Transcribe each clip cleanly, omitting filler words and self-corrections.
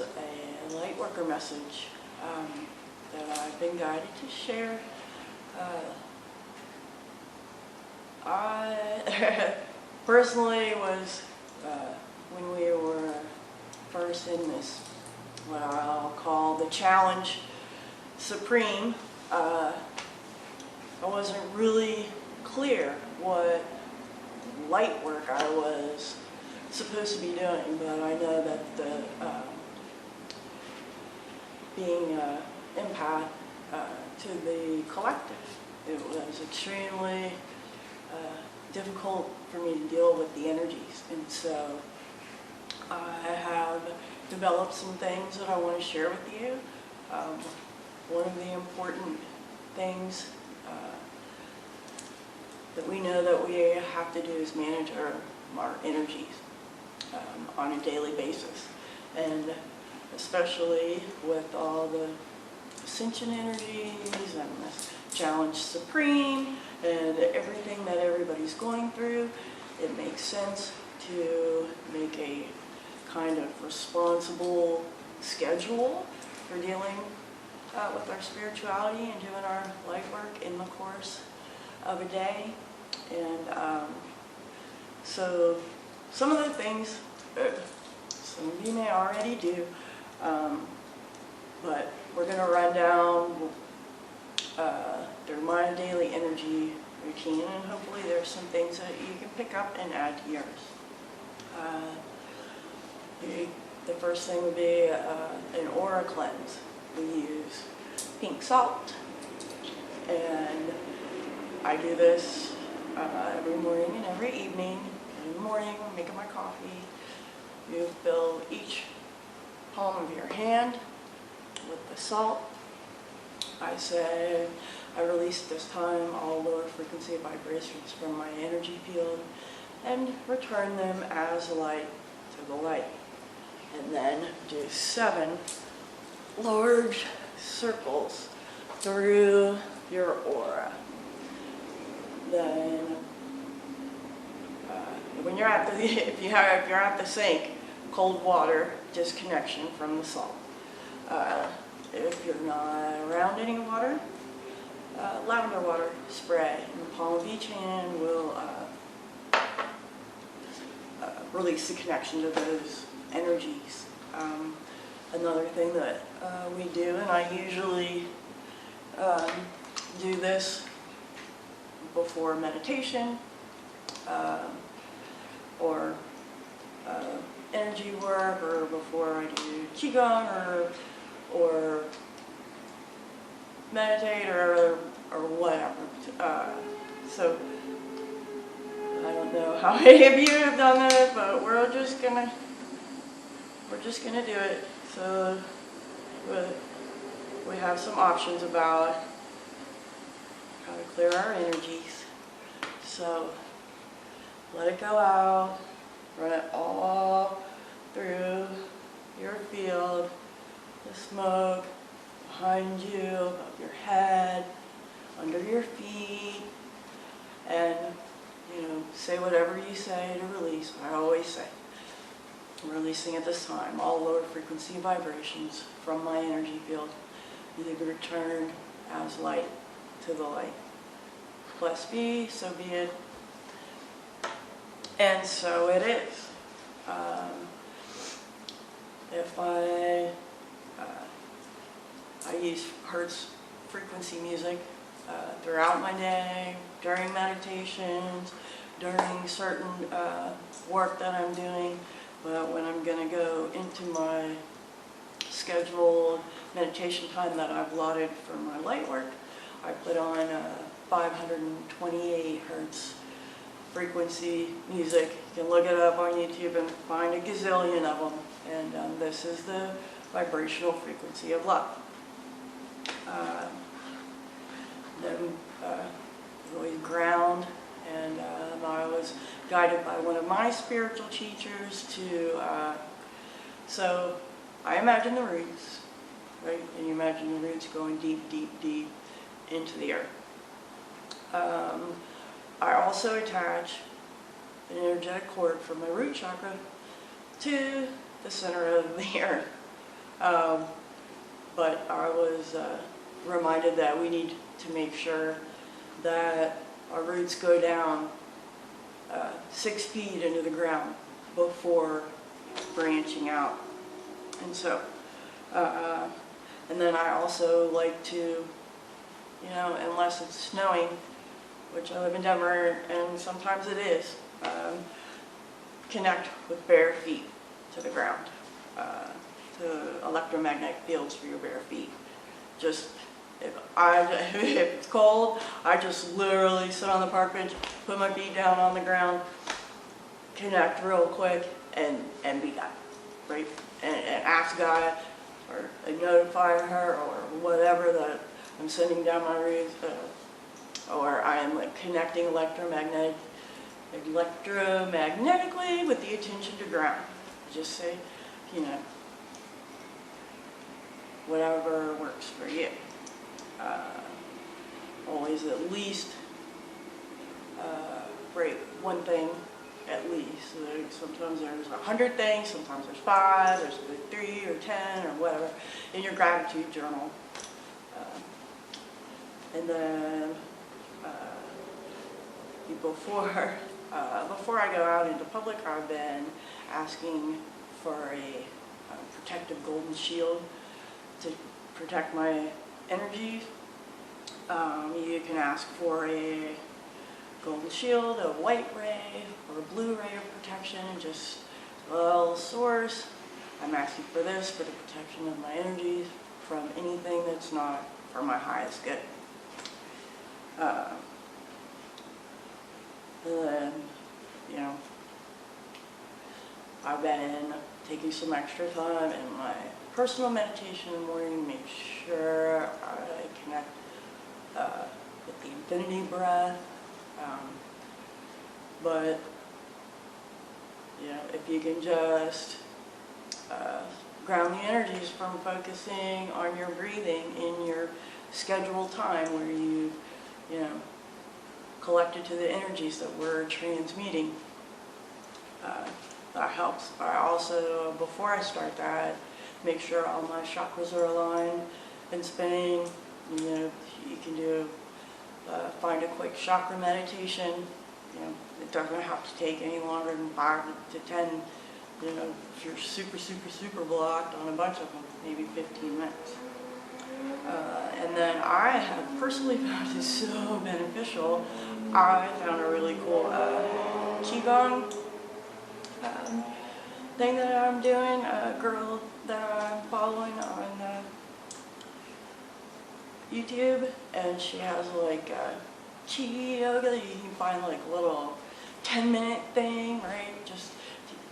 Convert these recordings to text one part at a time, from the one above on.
is a light worker message that I've been guided to share. I personally was, when we were first in this, what I'll call the challenge supreme, I wasn't really clear what light work I was supposed to be doing, but I know that the being an empath to the collective, it was extremely difficult for me to deal with the energies, and so I have developed some things that I want to share with you. One of the important things that we know that we have to do is manage our energies on a daily basis, and especially with all the ascension energies and this challenge supreme and everything that everybody's going through, it makes sense to make a kind of responsible schedule for dealing with our spirituality and doing our light work in the course of a day. And so some of the things some of you may already do, but we're going to run down through my daily energy routine, and hopefully there's some things that you can pick up and add to yours. The first thing would be an aura cleanse. We use pink salt, and I do this every morning and every evening. In the morning, I'm making my coffee. You fill each palm of your hand with the salt. I say, I release this time all lower frequency vibrations from my energy field and return them as light to the light. And then do 7 large circles through your aura. Then, when you're at the, if you're at the sink, cold water disconnection from the salt. If you're not around any water, lavender water spray in the palm of each hand will release the connection to those energies. Another thing that we do, and I usually do this before meditation or energy work, or before I do qigong or meditate or whatever. So I don't know how many of you have done this, but we're just gonna do it. So we have some options about how to clear our energies. So let it go out, run it all through your field, the smoke behind you, above your head, under your feet, and say whatever you say to release. I always say, I'm releasing at this time all lower frequency vibrations from my energy field, either return as light to the light. Blessed be, so be it. And so it is. If I use Hertz frequency music throughout my day, during meditations, during certain work that I'm doing, but when I'm going to go into my scheduled meditation time that I've allotted for my light work, I put on 528 Hertz frequency music. You can look it up on YouTube and find a gazillion of them. And this is the vibrational frequency of love. Then really ground, and I was guided by one of my spiritual teachers to, so I imagine the roots, right? And you imagine the roots going deep, deep, deep into the earth. I also attach an energetic cord from my root chakra to the center of the earth. But I was reminded that we need to make sure that our roots go down 6 feet into the ground before branching out. And so, and then I also like to, unless it's snowing, which I live in Denver and sometimes it is, connect with bare feet to the ground, to electromagnetic fields for your bare feet. Just, if it's cold, I just literally sit on the park bench, put my feet down on the ground, connect real quick, and be done, right? And ask God, or notify her, or whatever that I'm sending down my roots, or I am like connecting electromagnetically with the attention to ground. Just say, whatever works for you. Always at least break one thing at least. Like sometimes there's 100 things, sometimes there's 5, there's 3 or 10 or whatever in your gratitude journal. And then before I go out into public, I've been asking for a protective golden shield to protect my energies. You can ask for a golden shield, a white ray, or a blue ray of protection, just a little source. I'm asking for this for the protection of my energies from anything that's not for my highest good. And then, I've been taking some extra time in my personal meditation in the morning, make sure I connect with the infinity breath. But, if you can just ground the energies from focusing on your breathing in your scheduled time where you collected to the energies that we're transmuting. That helps. I also, before I start that, make sure all my chakras are aligned and spinning. You can do, find a quick chakra meditation. It doesn't have to take any longer than 5 to 10. If you're super blocked on a bunch of them, maybe 15 minutes. And then I have personally found it so beneficial. I found a really cool Qigong thing that I'm doing, a girl that I'm following on YouTube, and she has like Qi yoga. You can find like a little 10-minute thing, right? Just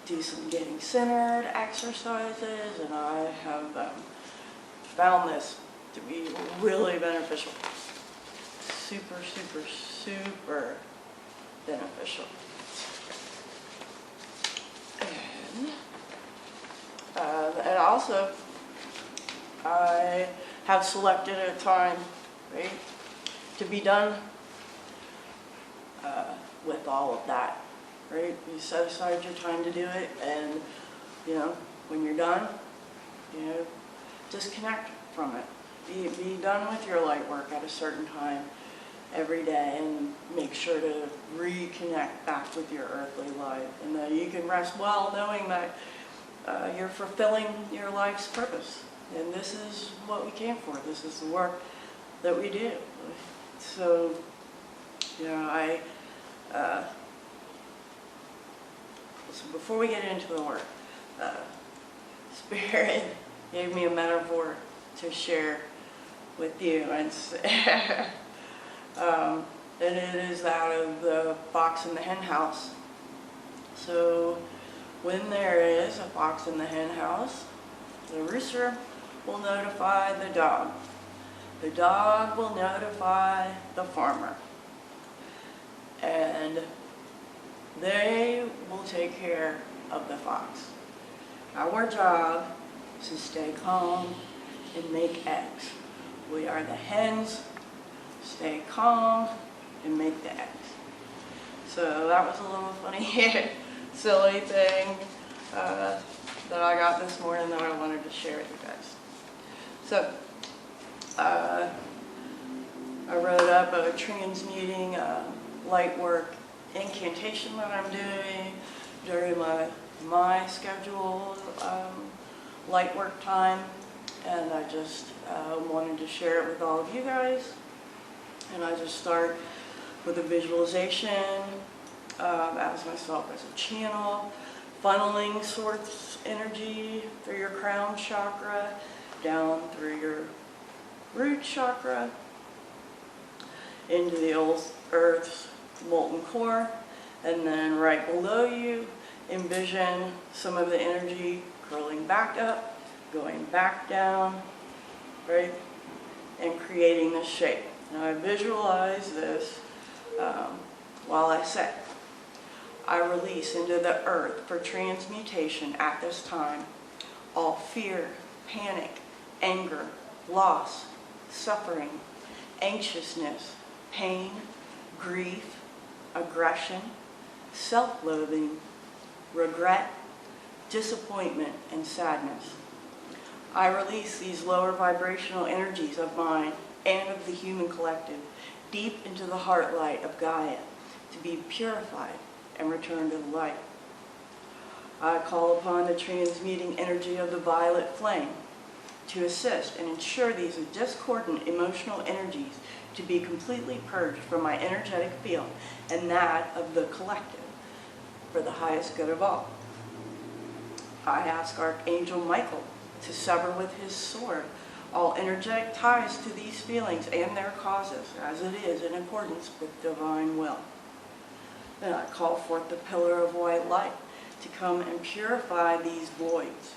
do some getting centered exercises, and I have found this to be really beneficial. Super beneficial. And also, I have selected a time, right, to be done with all of that, right? You set aside your time to do it, and when you're done, disconnect from it. Be done with your light work at a certain time every day, and make sure to reconnect back with your earthly life, and that you can rest well knowing that you're fulfilling your life's purpose. And this is what we came for. This is the work that we do. So, so before we get into the work, Spirit gave me a metaphor to share with you, and it is that of the fox in the hen house. So when there is a fox in the hen house, the rooster will notify the dog. The dog will notify the farmer. And they will take care of the fox. Our job is to stay calm and make eggs. We are the hens, stay calm and make the eggs. So that was a little funny, silly thing. that I got this morning that I wanted to share with you guys. So, I wrote up a transmuting light work incantation that I'm doing during my scheduled light work time, and I just wanted to share it with all of you guys. And I just start with a visualization as myself as a channel, funneling source energy through your crown chakra, down through your root chakra, into the earth's molten core, and then right below you, envision some of the energy curling back up, going back down, right, and creating this shape. Now I visualize this while I say, I release into the earth for transmutation at this time all fear, panic, anger, loss, suffering, anxiousness, pain, grief, aggression, self-loathing, regret, disappointment, and sadness. I release these lower vibrational energies of mine and of the human collective deep into the heart light of Gaia to be purified and return to the light. I call upon the transmuting energy of the violet flame to assist and ensure these discordant emotional energies to be completely purged from my energetic field and that of the collective for the highest good of all. I ask Archangel Michael to sever with his sword all energetic ties to these feelings and their causes, as it is in accordance with divine will. Then I call forth the pillar of white light to come and purify these voids,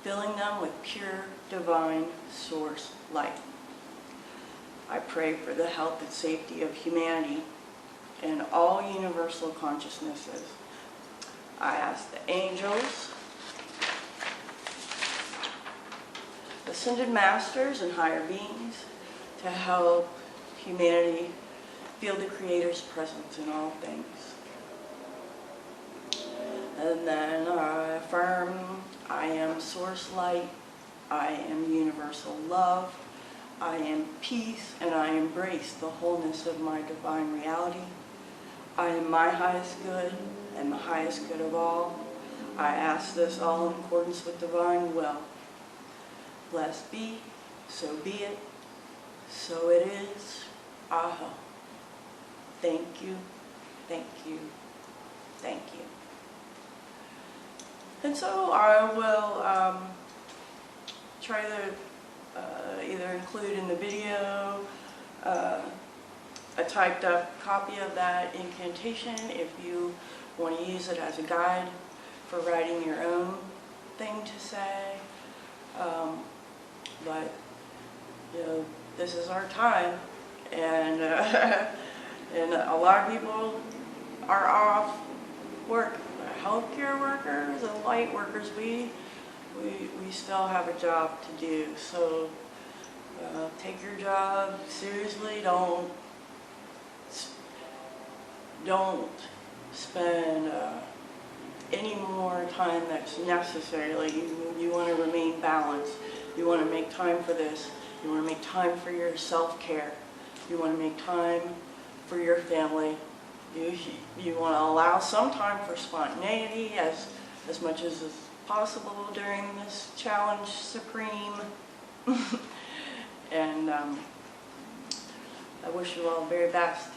filling them with pure divine source light. I pray for the health and safety of humanity and all universal consciousnesses. I ask the angels, ascended masters, and higher beings to help humanity feel the Creator's presence in all things. And then I affirm I am source light, I am universal love, I am peace, and I embrace the wholeness of my divine reality. I am my highest good and the highest good of all. I ask this all in accordance with divine will. Blessed be, so be it, so it is. Aho. Thank you, thank you, thank you. And so I will try to either include in the video a typed up copy of that incantation if you want to use it as a guide for writing your own thing to say. But, you know, this is our time, and and a lot of people are off work. Healthcare workers and light workers, we still have a job to do. So take your job seriously. Don't spend any more time that's necessary. Like you want to remain balanced. You want to make time for this. You want to make time for your self-care. You want to make time for your family. You want to allow some time for spontaneity as much as is possible during this challenge supreme. And I wish you all the very best.